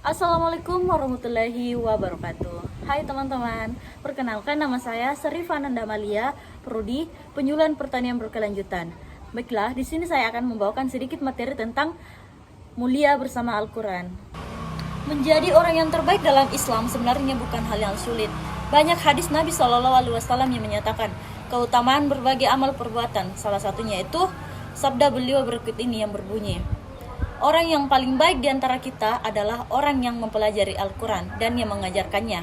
Assalamualaikum warahmatullahi wabarakatuh. Hai teman-teman, perkenalkan nama saya Serifa Nanda Malia, Prodi Penyuluhan Pertanian Berkelanjutan. Baiklah, di sini saya akan membawakan sedikit materi tentang mulia bersama Al-Quran. Menjadi orang yang terbaik dalam Islam sebenarnya bukan hal yang sulit. Banyak hadis Nabi SAW yang menyatakan keutamaan berbagai amal perbuatan. Salah satunya itu sabda beliau berikut ini yang berbunyi, orang yang paling baik di antara kita adalah orang yang mempelajari Al-Quran dan yang mengajarkannya.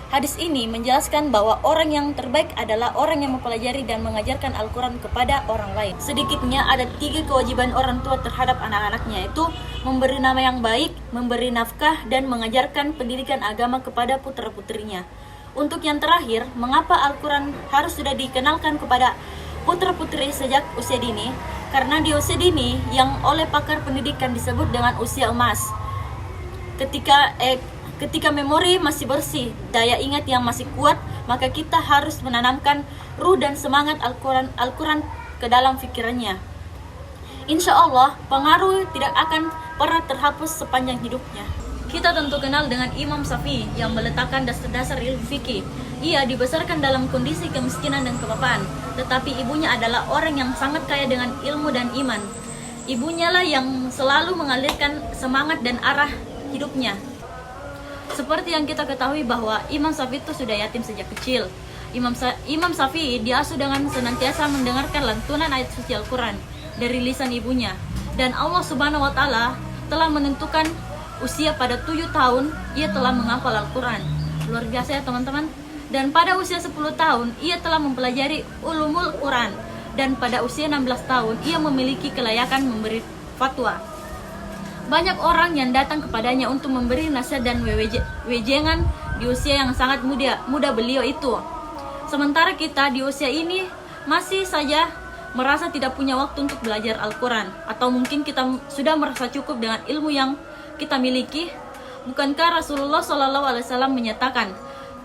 Hadis ini menjelaskan bahwa orang yang terbaik adalah orang yang mempelajari dan mengajarkan Al-Quran kepada orang lain. Sedikitnya ada 3 kewajiban orang tua terhadap anak-anaknya, yaitu memberi nama yang baik, memberi nafkah, dan mengajarkan pendidikan agama kepada putra-putrinya. Untuk yang terakhir, mengapa Al-Quran harus sudah dikenalkan kepada putra-putri sejak usia dini? Karena di usia dini yang oleh pakar pendidikan disebut dengan usia emas. Ketika memori masih bersih, daya ingat yang masih kuat, maka kita harus menanamkan ruh dan semangat Al-Quran ke dalam pikirannya. Insya Allah, pengaruh tidak akan pernah terhapus sepanjang hidupnya. Kita tentu kenal dengan Imam Syafi'i yang meletakkan dasar-dasar ilmu fikih. Ia dibesarkan dalam kondisi kemiskinan dan kepapaan, tetapi ibunya adalah orang yang sangat kaya dengan ilmu dan iman. Ibunya lah yang selalu mengalirkan semangat dan arah hidupnya. Seperti yang kita ketahui bahwa Imam Syafi'i itu sudah yatim sejak kecil. Imam Syafi'i diasuh dengan senantiasa mendengarkan lantunan ayat suci Al-Quran dari lisan ibunya. Dan Allah Subhanahu wa Ta'ala telah menentukan usia pada 7 tahun ia telah menghafal Al-Quran. Luar biasa ya teman-teman. Dan pada usia 10 tahun ia telah mempelajari ulumul Quran. Dan pada usia 16 tahun ia memiliki kelayakan memberi fatwa. Banyak orang yang datang kepadanya untuk memberi nasihat dan wejengan di usia yang sangat muda beliau itu. Sementara kita di usia ini masih saja merasa tidak punya waktu untuk belajar Al-Quran. Atau mungkin kita sudah merasa cukup dengan ilmu yang kita miliki. Bukankah Rasulullah SAW menyatakan,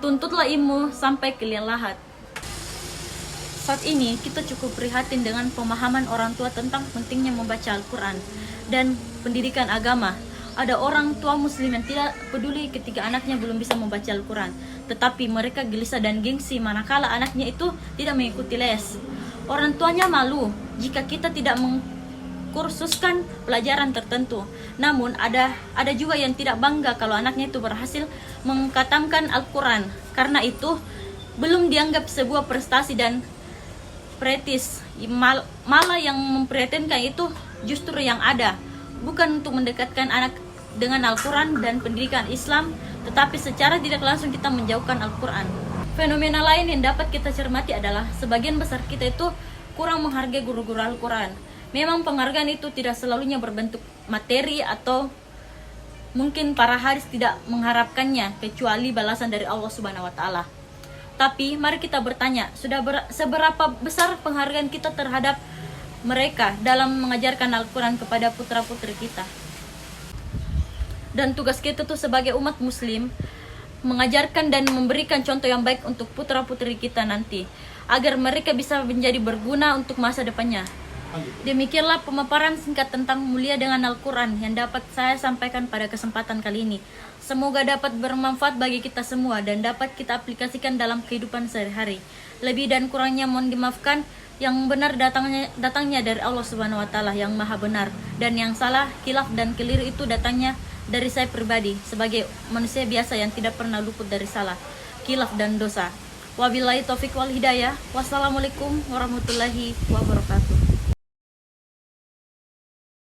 tuntutlah ilmu sampai kalian lahat. Saat ini kita cukup prihatin dengan pemahaman orang tua tentang pentingnya membaca Al-Quran dan pendidikan agama. Ada orang tua muslim yang tidak peduli ketika anaknya belum bisa membaca Al-Quran, tetapi mereka gelisah dan gengsi manakala anaknya itu tidak mengikuti les. Orang tuanya malu jika kita tidak kursuskan pelajaran tertentu. Namun ada juga yang tidak bangga kalau anaknya itu berhasil mengkhatamkan Al-Quran. Karena itu belum dianggap sebuah prestasi dan prestis. Malah yang memprihatinkan itu justru yang ada, bukan untuk mendekatkan anak dengan Al-Quran dan pendidikan Islam, tetapi secara tidak langsung kita menjauhkan Al-Quran. Fenomena lain yang dapat kita cermati adalah sebagian besar kita itu kurang menghargai guru-guru Al-Quran. Memang penghargaan itu tidak selalunya berbentuk materi atau mungkin para hadis tidak mengharapkannya kecuali balasan dari Allah Subhanahu wa Ta'ala. Tapi mari kita bertanya, seberapa besar penghargaan kita terhadap mereka dalam mengajarkan Al-Quran kepada putra-putri kita. Dan tugas kita tuh sebagai umat muslim mengajarkan dan memberikan contoh yang baik untuk putra-putri kita nanti, agar mereka bisa menjadi berguna untuk masa depannya. Demikianlah pemaparan singkat tentang mulia dengan Al-Quran yang dapat saya sampaikan pada kesempatan kali ini. Semoga dapat bermanfaat bagi kita semua dan dapat kita aplikasikan dalam kehidupan sehari-hari. Lebih dan kurangnya mohon dimaafkan. Yang benar datangnya dari Allah Subhanahu wa Ta'ala yang maha benar, dan yang salah, khilaf dan keliru itu datangnya dari saya pribadi sebagai manusia biasa yang tidak pernah luput dari salah, khilaf dan dosa. Wabillahi taufik wal hidayah. Wassalamualaikum warahmatullahi wabarakatuh.